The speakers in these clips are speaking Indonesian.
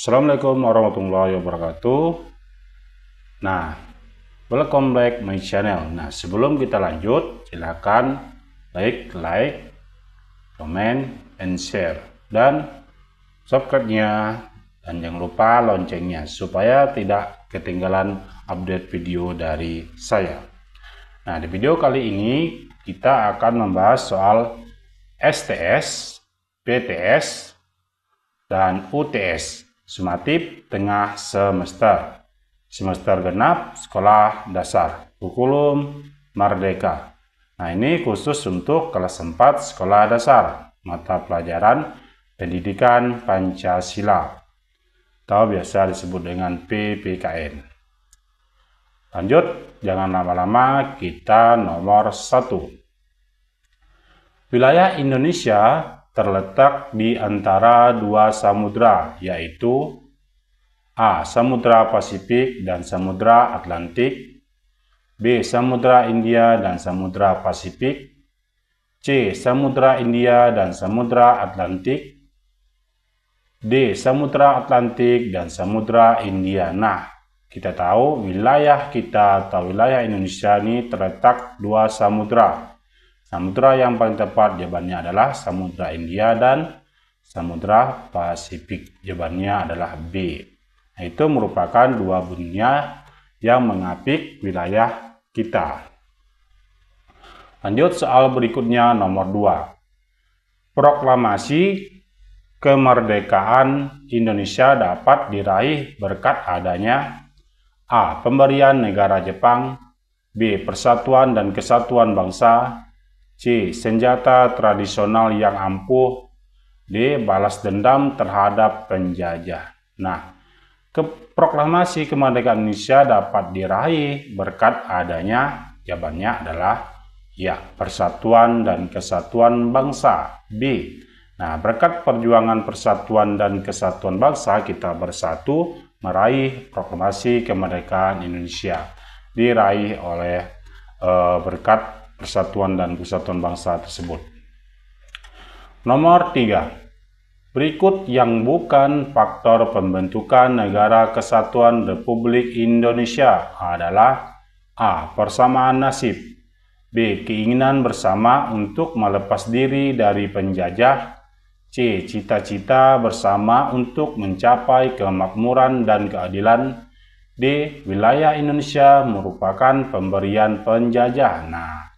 Assalamualaikum warahmatullahi wabarakatuh. Nah, welcome back my channel. Nah, sebelum kita lanjut, silakan like, comment, and share, dan subscribe-nya, dan jangan lupa loncengnya supaya tidak ketinggalan update video dari saya. Nah, di video kali ini kita akan membahas soal STS, PTS, dan UTS, sumatif tengah semester, semester genap sekolah dasar, kurikulum merdeka. Nah, ini khusus untuk kelas 4 sekolah dasar, mata pelajaran pendidikan Pancasila, atau biasa disebut dengan PPKN. Lanjut, jangan lama-lama, kita nomor 1. Wilayah Indonesia terletak di antara dua samudra, yaitu A. Samudra Pasifik dan Samudra Atlantik, B. Samudra India dan Samudra Pasifik, C. Samudra India dan Samudra Atlantik, D. Samudra Atlantik dan Samudra India. Nah, kita tahu wilayah kita atau wilayah Indonesia ini terletak dua samudra. Samudra yang paling tepat jawabannya adalah Samudra India dan Samudra Pasifik. Jawabannya adalah B. Nah, itu merupakan dua dunia yang mengapit wilayah kita. Lanjut soal berikutnya nomor 2. Proklamasi kemerdekaan Indonesia dapat diraih berkat adanya A. Pemberian negara Jepang, B. Persatuan dan kesatuan bangsa, C. Senjata tradisional yang ampuh, D. Balas dendam terhadap penjajah. Nah, proklamasi kemerdekaan Indonesia dapat diraih berkat adanya, jawabannya adalah ya, persatuan dan kesatuan bangsa, B. Nah, berkat perjuangan persatuan dan kesatuan bangsa, kita bersatu meraih proklamasi kemerdekaan Indonesia. Diraih oleh berkat persatuan dan kesatuan bangsa tersebut. Nomor 3. Berikut yang bukan faktor pembentukan Negara Kesatuan Republik Indonesia adalah A. Persamaan nasib, B. Keinginan bersama untuk melepas diri dari penjajah, C. Cita-cita bersama untuk mencapai kemakmuran dan keadilan, D. Wilayah Indonesia merupakan pemberian penjajah. Nah,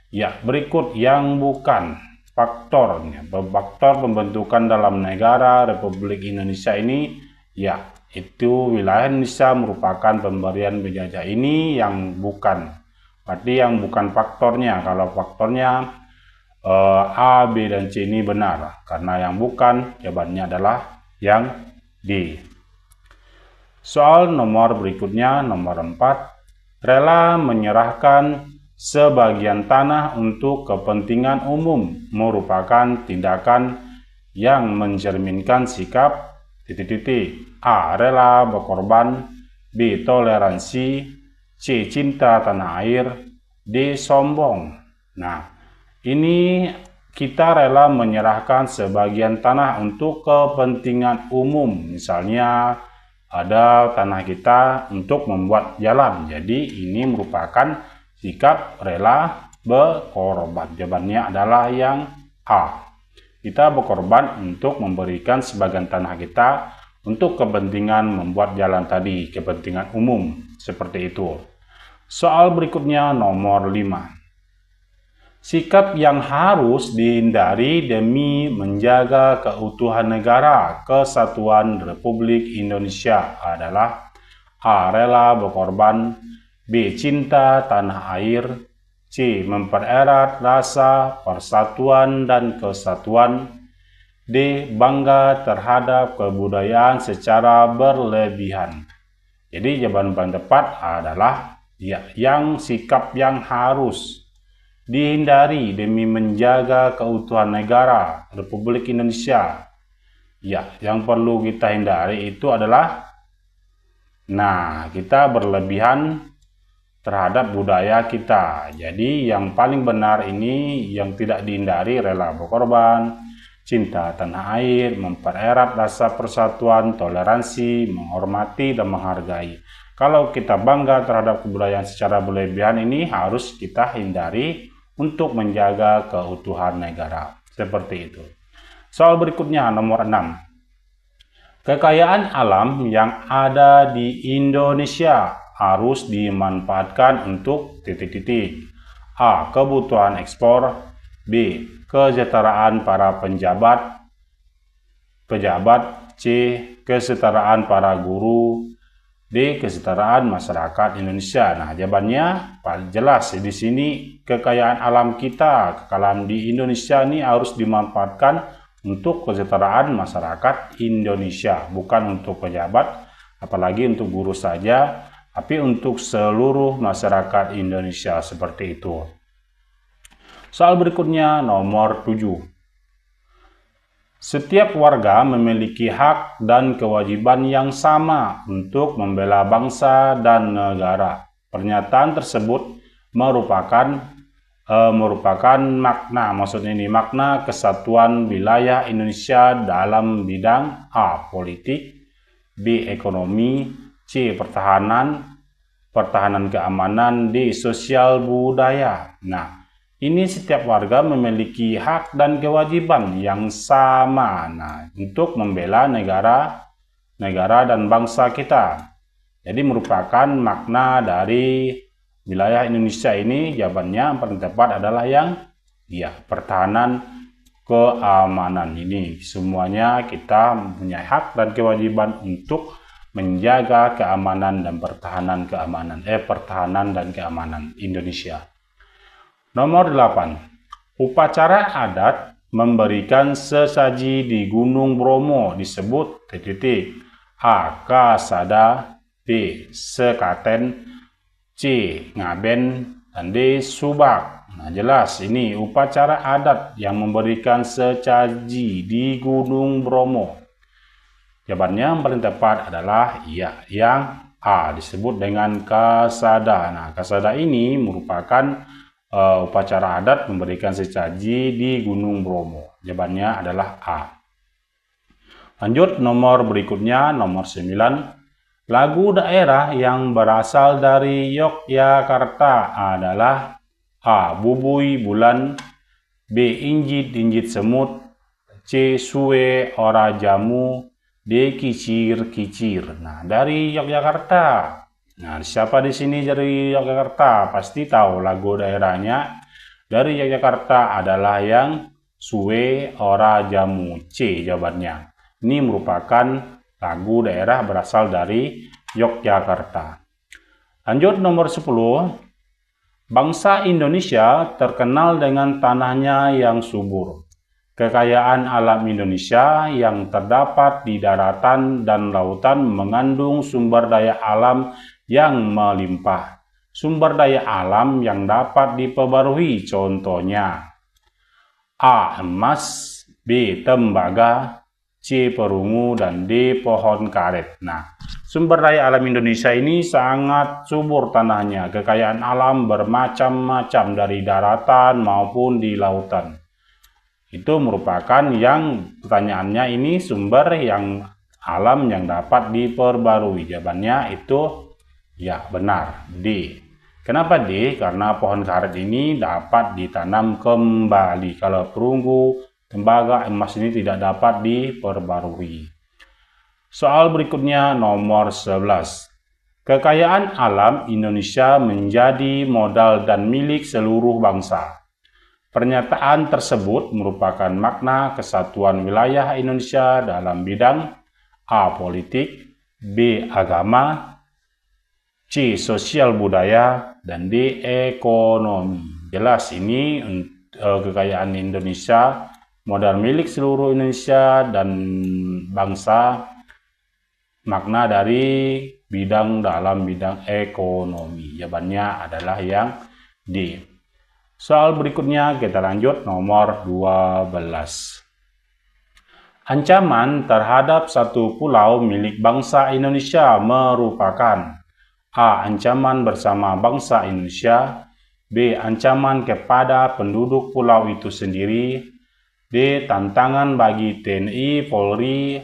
ya, berikut yang bukan faktornya. Faktor pembentukan dalam negara Republik Indonesia ini, ya, itu wilayah Indonesia merupakan pemberian penjajah. Ini yang bukan. Berarti yang bukan faktornya. Kalau faktornya A, B, dan C ini benar. Karena yang bukan, jawabannya adalah yang D. Soal nomor berikutnya, nomor 4. Rela menyerahkan sebagian tanah untuk kepentingan umum merupakan tindakan yang mencerminkan sikap A. Rela berkorban, B. Toleransi, C. Cinta tanah air, D. Sombong. Nah, ini kita rela menyerahkan sebagian tanah untuk kepentingan umum. Misalnya ada tanah kita untuk membuat jalan. Jadi ini merupakan sikap rela berkorban. Jawabannya adalah yang A. Kita berkorban untuk memberikan sebagian tanah kita untuk kepentingan membuat jalan tadi, kepentingan umum, seperti itu. Soal berikutnya nomor 5. Sikap yang harus dihindari demi menjaga keutuhan negara kesatuan Republik Indonesia adalah A. Rela berkorban, B. Cinta tanah air, C. Mempererat rasa persatuan dan kesatuan, D. Bangga terhadap kebudayaan secara berlebihan. Jadi jawaban paling tepat adalah ya, yang sikap yang harus dihindari demi menjaga keutuhan negara Republik Indonesia. Ya, yang perlu kita hindari itu adalah, nah, kita berlebihan terhadap budaya kita. Jadi yang paling benar ini yang tidak dihindari rela berkorban, cinta tanah air, mempererat rasa persatuan, toleransi, menghormati dan menghargai. Kalau kita bangga terhadap kebudayaan secara berlebihan ini harus kita hindari untuk menjaga keutuhan negara. Seperti itu. Soal berikutnya nomor 6. Kekayaan alam yang ada di Indonesia harus dimanfaatkan untuk titik-titik. A. Kebutuhan ekspor. B. Kesejahteraan para pejabat. C. Kesetaraan para guru. D. Kesetaraan masyarakat Indonesia. Nah, jawabannya paling jelas di sini kekayaan alam kita, alam di Indonesia ini harus dimanfaatkan untuk kesejahteraan masyarakat Indonesia, bukan untuk pejabat, apalagi untuk guru saja, tapi untuk seluruh masyarakat Indonesia seperti itu. Soal berikutnya nomor 7. Setiap warga memiliki hak dan kewajiban yang sama untuk membela bangsa dan negara. Pernyataan tersebut merupakan makna kesatuan wilayah Indonesia dalam bidang A. Politik, B. Ekonomi, C. Pertahanan keamanan, D. Sosial budaya. Nah, ini setiap warga memiliki hak dan kewajiban yang sama untuk membela negara dan bangsa kita. Jadi merupakan makna dari wilayah Indonesia ini, jawabannya yang paling tepat adalah yang pertahanan keamanan ini. Semuanya kita punya hak dan kewajiban untuk menjaga keamanan dan pertahanan dan keamanan Indonesia. Nomor 8. Upacara adat memberikan sesaji di Gunung Bromo disebut titik-titik. A. Kasada, B. Sekaten, C. Ngaben, dan D. Subak. Nah, jelas ini upacara adat yang memberikan sesaji di Gunung Bromo. Jawabannya yang paling tepat adalah yang A, disebut dengan kasada. Nah, kasada ini merupakan upacara adat memberikan sesaji di Gunung Bromo. Jawabannya adalah A. Lanjut nomor berikutnya, nomor 9. Lagu daerah yang berasal dari Yogyakarta adalah A. Bubui Bulan, B. Injit-injit semut, C. Suwe ora jamu, D. Kicir-kicir. Nah, dari Yogyakarta. Nah, siapa di sini dari Yogyakarta? Pasti tahu lagu daerahnya dari Yogyakarta adalah yang Suwe ora jamu. C jawabannya. Ini merupakan lagu daerah berasal dari Yogyakarta. Lanjut nomor 10. Bangsa Indonesia terkenal dengan tanahnya yang subur. Kekayaan alam Indonesia yang terdapat di daratan dan lautan mengandung sumber daya alam yang melimpah. Sumber daya alam yang dapat diperbarui contohnya A. Emas, B. Tembaga, C. Perunggu, dan D. Pohon karet. Nah, sumber daya alam Indonesia ini sangat subur tanahnya. Kekayaan alam bermacam-macam dari daratan maupun di lautan. Itu merupakan yang pertanyaannya ini sumber yang alam yang dapat diperbarui. Jawabannya itu benar, D. Kenapa D? Karena pohon karet ini dapat ditanam kembali. Kalau perunggu, tembaga, emas ini tidak dapat diperbarui. Soal berikutnya nomor 11. Kekayaan alam Indonesia menjadi modal dan milik seluruh bangsa. Pernyataan tersebut merupakan makna kesatuan wilayah Indonesia dalam bidang A. Politik, B. Agama, C. Sosial budaya, dan D. Ekonomi. Jelas ini kekayaan Indonesia, modal milik seluruh Indonesia dan bangsa, makna dari dalam bidang ekonomi. Jawabannya adalah yang D. Soal berikutnya kita lanjut nomor 12. Ancaman terhadap satu pulau milik bangsa Indonesia merupakan A. Ancaman bersama bangsa Indonesia, B. Ancaman kepada penduduk pulau itu sendiri, D. Tantangan bagi TNI, Polri.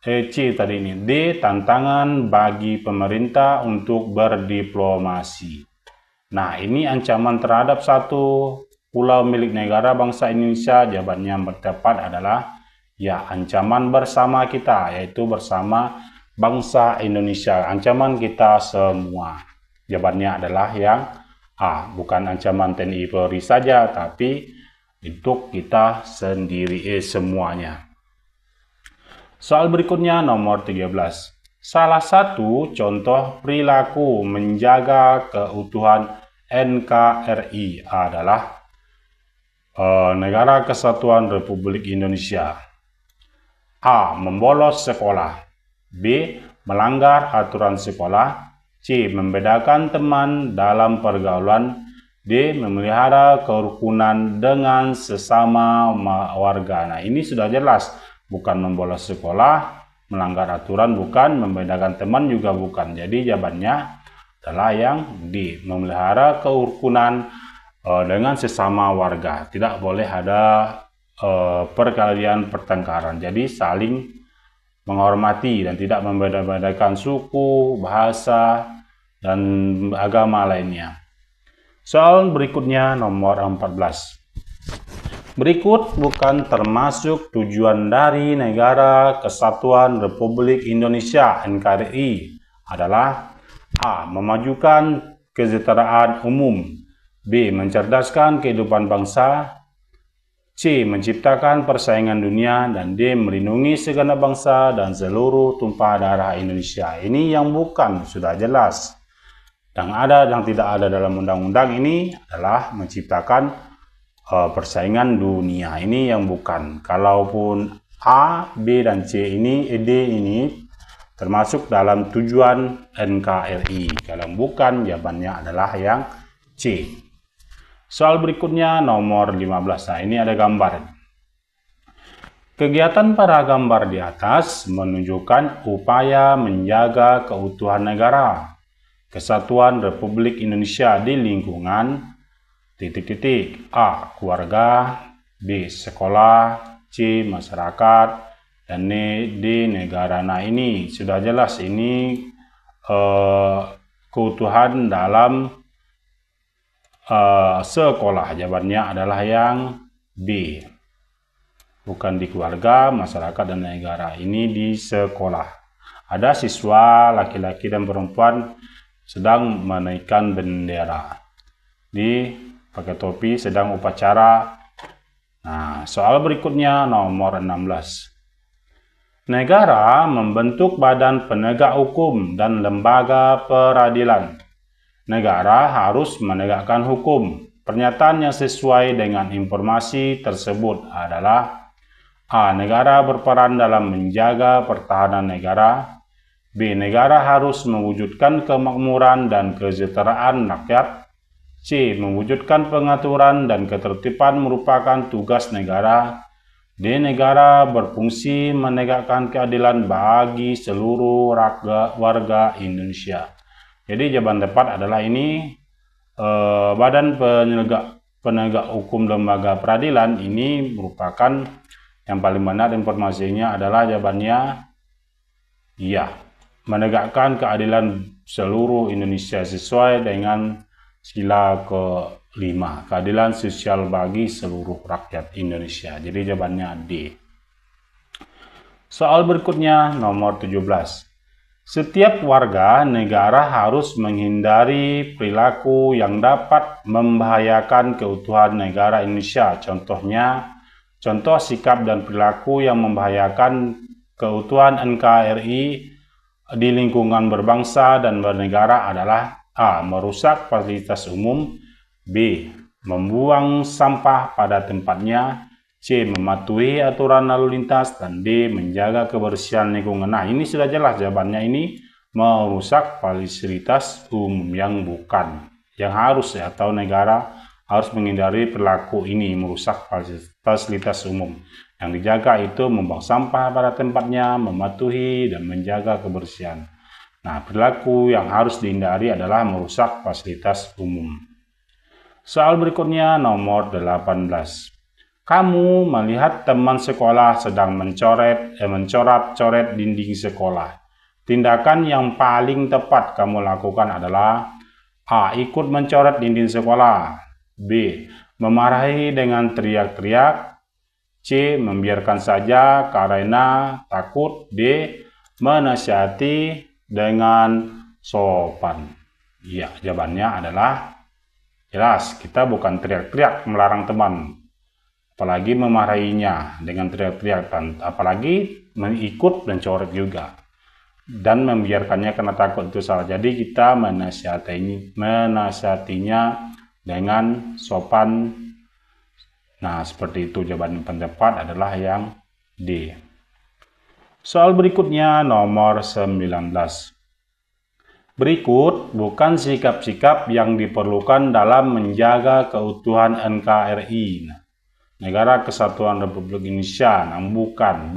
C tadi ini. D. Tantangan bagi pemerintah untuk berdiplomasi. Nah, ini ancaman terhadap satu pulau milik negara bangsa Indonesia. Jawabannya yang tepat adalah ya, ancaman bersama kita, yaitu bersama bangsa Indonesia. Ancaman kita semua. Jawabannya adalah yang A. Bukan ancaman TNI Polri saja, tapi untuk kita sendiri semuanya. Soal berikutnya nomor 13. Salah satu contoh perilaku menjaga keutuhan NKRI adalah Negara Kesatuan Republik Indonesia. A. Membolos sekolah. B. Melanggar aturan sekolah. C. Membedakan teman dalam pergaulan. D. Memelihara kerukunan dengan sesama warga. Nah, ini sudah jelas. Bukan membolos sekolah, melanggar aturan bukan, membedakan teman juga bukan. Jadi jawabannya adalah yang D. Memelihara kerukunan dengan sesama warga. Tidak boleh ada perkelahian pertengkaran. Jadi saling menghormati dan tidak membeda-bedakan suku, bahasa, dan agama lainnya. Soal berikutnya nomor 14. Berikut bukan termasuk tujuan dari Negara Kesatuan Republik Indonesia (NKRI) adalah A. Memajukan kesejahteraan umum. B. Mencerdaskan kehidupan bangsa. C. Menciptakan persaingan dunia. Dan D. Melindungi segenap bangsa dan seluruh tumpah darah Indonesia. Ini yang bukan, sudah jelas. Yang ada dan tidak ada dalam undang-undang ini adalah menciptakan persaingan dunia. Ini yang bukan. Kalaupun A, B, dan C ini, D ini termasuk dalam tujuan NKRI. Kalau bukan, jawabannya adalah yang C. Soal berikutnya nomor 15. Nah, ini ada gambar. Kegiatan pada gambar di atas menunjukkan upaya menjaga keutuhan negara Kesatuan Republik Indonesia di lingkungan A. Keluarga. B. Sekolah. C. Masyarakat. Dan D. Negara. Nah, ini sudah jelas. Ini keutuhan dalam sekolah. Jawabannya adalah yang B. Bukan di keluarga, masyarakat, dan negara. Ini di sekolah. Ada siswa laki-laki dan perempuan sedang menaikkan bendera. Di pakai topi sedang upacara. Nah, soal berikutnya nomor 16. Negara membentuk badan penegak hukum dan lembaga peradilan. Negara harus menegakkan hukum. Pernyataan yang sesuai dengan informasi tersebut adalah A. Negara berperan dalam menjaga pertahanan negara. B. Negara harus mewujudkan kemakmuran dan kesejahteraan rakyat. C. Mewujudkan pengaturan dan ketertiban merupakan tugas negara. D. Negara berfungsi menegakkan keadilan bagi seluruh warga Indonesia. Jadi jawaban tepat adalah ini, Badan Penegak Hukum Lembaga Peradilan ini merupakan yang paling benar. Informasinya adalah jawabannya iya, menegakkan keadilan seluruh Indonesia sesuai dengan sila ke-5, keadilan sosial bagi seluruh rakyat Indonesia. Jadi jawabannya D. Soal berikutnya nomor 17. Setiap warga negara harus menghindari perilaku yang dapat membahayakan keutuhan negara Indonesia. Contoh sikap dan perilaku yang membahayakan keutuhan NKRI di lingkungan berbangsa dan bernegara adalah A. Merusak fasilitas umum. B. Membuang sampah pada tempatnya. C. Mematuhi aturan lalu lintas. Dan D. Menjaga kebersihan lingkungan. Nah, ini sudah jelas jawabannya, ini merusak fasilitas umum yang bukan. Yang harus atau negara harus menghindari perilaku ini, merusak fasilitas umum. Yang dijaga itu membuang sampah pada tempatnya, mematuhi dan menjaga kebersihan. Nah, perilaku yang harus dihindari adalah merusak fasilitas umum. Soal berikutnya nomor 18. Kamu melihat teman sekolah sedang mencoret-coret dinding sekolah. Tindakan yang paling tepat kamu lakukan adalah A. Ikut mencoret dinding sekolah. B. Memarahi dengan teriak-teriak. C. Membiarkan saja karena takut. D. Menasihati dengan sopan. Ya, jawabannya adalah jelas, kita bukan teriak-teriak melarang teman, apalagi memarahinya dengan teriak-teriak, dan apalagi mengikut mencoret juga, dan membiarkannya karena takut itu salah. Jadi kita menasihatinya dengan sopan. Nah, seperti itu. Jawaban yang tepat adalah yang D. Soal berikutnya nomor 19. Berikut bukan sikap-sikap yang diperlukan dalam menjaga keutuhan NKRI, Negara Kesatuan Republik Indonesia. Nah, bukan.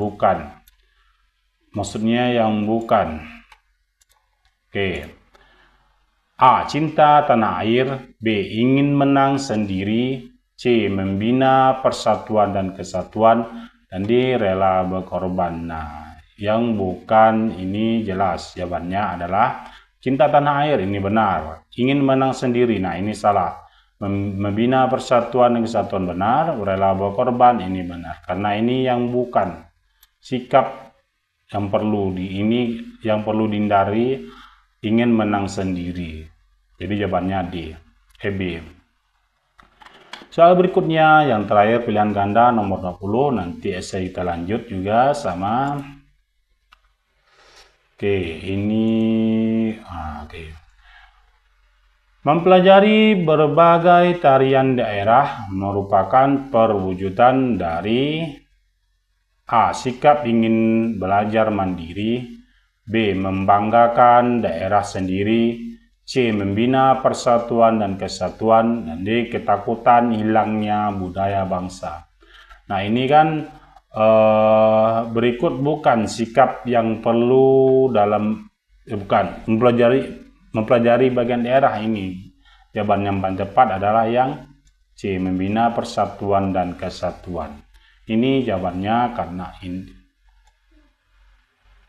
Maksudnya yang bukan. Oke. A. Cinta tanah air. B. Ingin menang sendiri. C. Membina persatuan dan kesatuan. Dan D. Rela berkorban. Nah, yang bukan ini jelas. Jawabannya adalah cinta tanah air, ini benar. Ingin menang sendiri, nah ini salah. Membina persatuan dan kesatuan benar. Rela berkorban, ini benar. Karena ini yang bukan. Sikap yang perlu dihindari, ingin menang sendiri. Jadi jawabannya D. B. Soal berikutnya yang terakhir pilihan ganda nomor 20. Nanti esai kita lanjut juga sama. Oke, ini mempelajari berbagai tarian daerah merupakan perwujudan dari A. Sikap ingin belajar mandiri. B. Membanggakan daerah sendiri. C. Membina persatuan dan kesatuan. Dan D. Ketakutan hilangnya budaya bangsa. Nah, ini kan berikut bukan sikap yang perlu dalam mempelajari bagian daerah ini. Jawaban yang paling tepat adalah yang C. Membina persatuan dan kesatuan. Ini jawabannya karena ini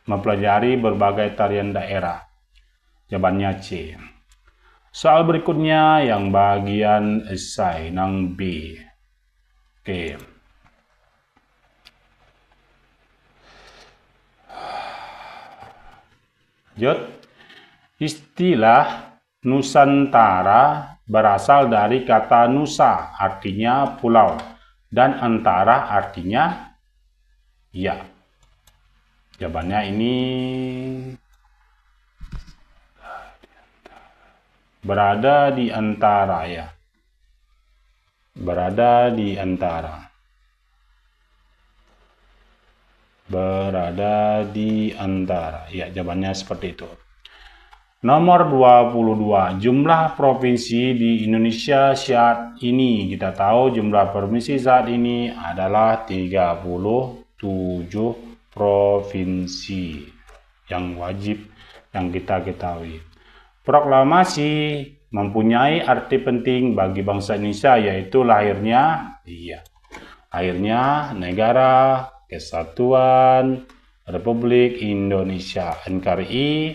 mempelajari berbagai tarian daerah. Jawabannya C. Soal berikutnya yang bagian esai nang B. Oke. Istilah Nusantara berasal dari kata nusa, artinya pulau, dan antara artinya ya. Jawabannya ini berada di antara, ya. Berada di antara. Berada di antara. Ya, jawabannya seperti itu. Nomor 22. Jumlah provinsi di Indonesia saat ini. Kita tahu jumlah provinsi saat ini adalah 37 provinsi yang wajib yang kita ketahui. Proklamasi mempunyai arti penting bagi bangsa Indonesia, yaitu lahirnya Negara Kesatuan Republik Indonesia, NKRI,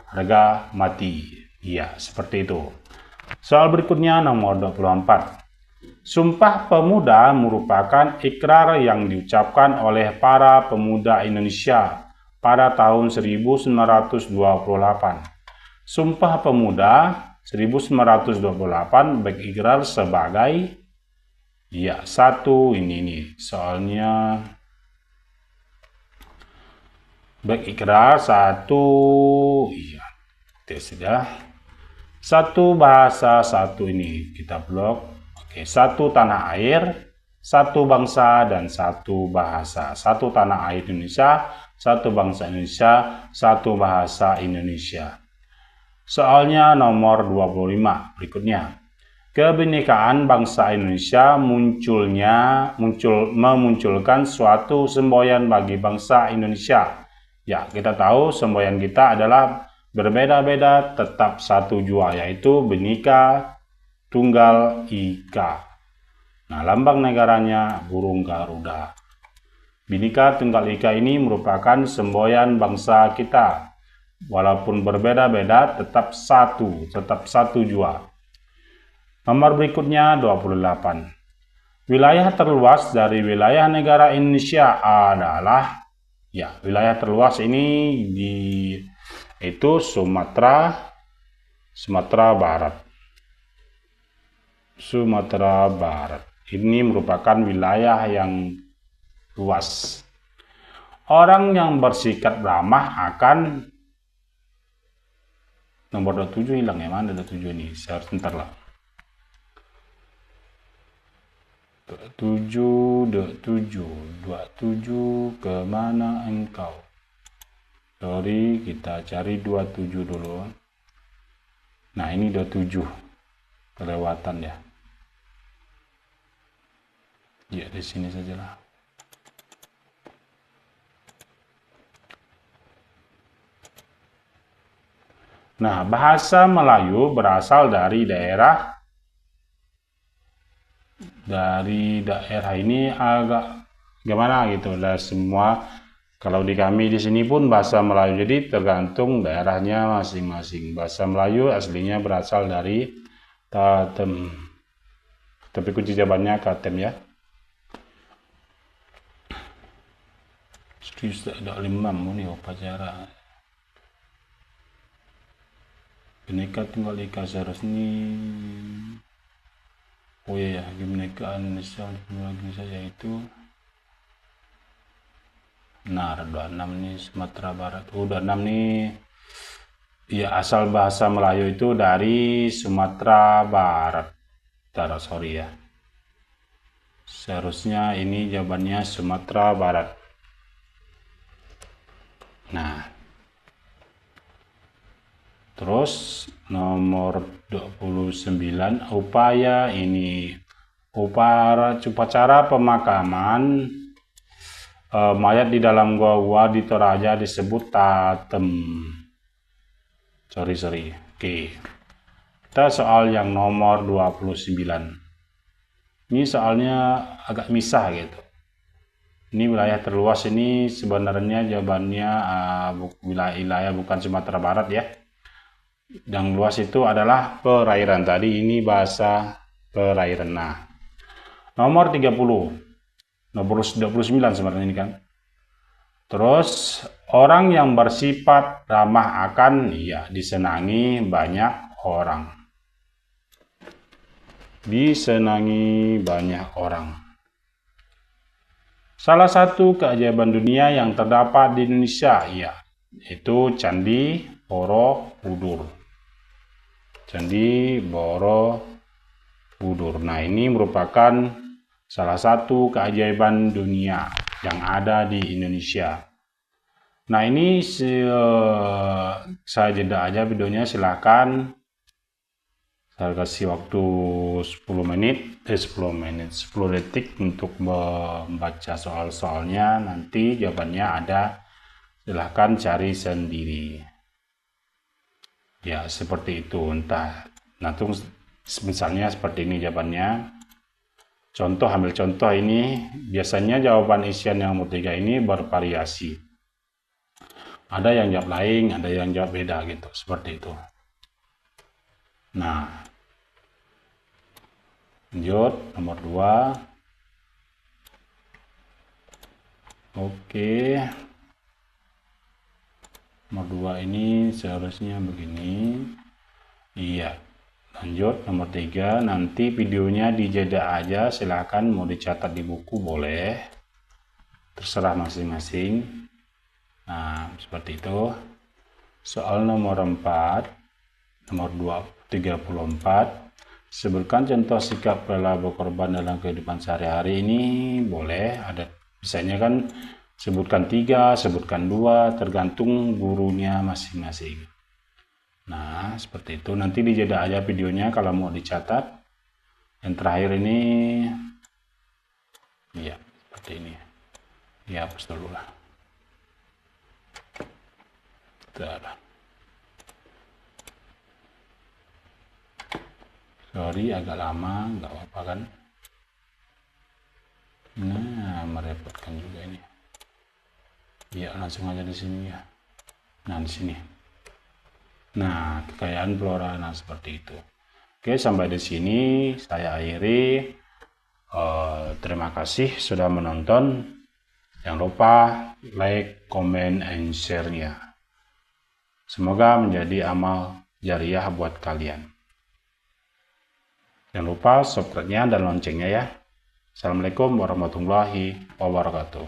harga mati. Ya, seperti itu. Soal berikutnya nomor 24. Sumpah Pemuda merupakan ikrar yang diucapkan oleh para pemuda Indonesia pada tahun 1928. Sumpah Pemuda 1928 berikrar sebagai ini soalnya berikrar satu bahasa, satu ini kita blok. Oke, satu tanah air, satu bangsa dan satu bahasa. Satu tanah air Indonesia, satu bangsa Indonesia, satu bahasa Indonesia. Soalnya nomor 25 berikutnya. Kebinekaan bangsa Indonesia memunculkan suatu semboyan bagi bangsa Indonesia. Ya, kita tahu semboyan kita adalah berbeda-beda tetap satu jua, yaitu Bhinneka Tunggal Ika. Nah, lambang negaranya burung Garuda. Bhinneka Tunggal Ika ini merupakan semboyan bangsa kita. Walaupun berbeda-beda, tetap satu jua. Nomor berikutnya 28. Wilayah terluas dari wilayah negara Indonesia adalah, ya, wilayah terluas ini itu Sumatera Barat. Sumatera Barat. Ini merupakan wilayah yang luas. Orang yang bersikap ramah akan, nomor 27 hilang ya, mana 27 ini? Saya harus ntar lah. 27 kemana engkau? Sorry, kita cari 27 dulu. Nah, ini 27 kelewatan ya. Ya, di sini sajalah. Nah, bahasa Melayu berasal dari daerah ini agak gimana gitu lah semua. Kalau di kami di sini pun bahasa Melayu, jadi tergantung daerahnya masing-masing. Bahasa Melayu aslinya berasal dari Tatem. Tapi kunci jawabannya Katem ya. Serius ada 5 nih upacara. Bhinneka Tunggal Ika seharusnya. Oh iya, kebinekaan Indonesia yaitu benar 26 nih Sumatera Barat. 26 nih. Ya, asal bahasa Melayu itu dari Sumatera Barat. Sorry ya. Seharusnya ini jawabannya Sumatera Barat. Nah, terus nomor 29, upacara pemakaman mayat di dalam gua di Toraja disebut tatem. Sorry. Oke. Kita soal yang nomor 29. Ini soalnya agak misah gitu. Ini wilayah terluas ini sebenarnya jawabannya wilayah bukan Sumatera Barat ya. Yang luas itu adalah perairan. Tadi ini bahasa perairan. Nah, nomor 30. Nomor 29 sebenarnya ini kan. Terus orang yang bersifat ramah akan disenangi banyak orang. Disenangi banyak orang. Salah satu keajaiban dunia yang terdapat di Indonesia yaitu Candi Borobudur. Candi Borobudur. Nah, ini merupakan salah satu keajaiban dunia yang ada di Indonesia. Nah, ini saya jeda aja videonya, silahkan. Saya kasih waktu 10 detik untuk membaca soal-soalnya. Nanti jawabannya ada, silahkan cari sendiri. Ya, seperti itu. Entah, nanti misalnya seperti ini jawabannya. Ambil contoh ini, biasanya jawaban isian yang nomor 3 ini bervariasi. Ada yang jawab lain, ada yang jawab beda gitu, seperti itu. Nah, lanjut nomor 2. Oke. Nomor 2 ini seharusnya begini. Iya. Lanjut nomor 3, nanti videonya dijeda aja, silahkan mau dicatat di buku boleh, terserah masing-masing. Nah, seperti itu. Soal nomor 4, nomor 34, sebutkan contoh sikap rela berkorban dalam kehidupan sehari-hari. Ini boleh, ada misalnya kan sebutkan 3, sebutkan 2, tergantung gurunya masing-masing. Nah, seperti itu. Nanti dijeda aja videonya kalau mau dicatat. Yang terakhir ini, ya, seperti ini. Ya, hapus dulu lah. Sorry, agak lama, nggak apa-apa kan. merepotkan juga ini. Ya, langsung aja di sini ya. Nah, di sini. Nah, kekayaan flora, nah seperti itu. Oke, sampai di sini saya akhiri. Terima kasih sudah menonton. Jangan lupa like, comment, and share-nya. Semoga menjadi amal jariah buat kalian. Jangan lupa subscribe-nya dan loncengnya ya. Assalamualaikum warahmatullahi wabarakatuh.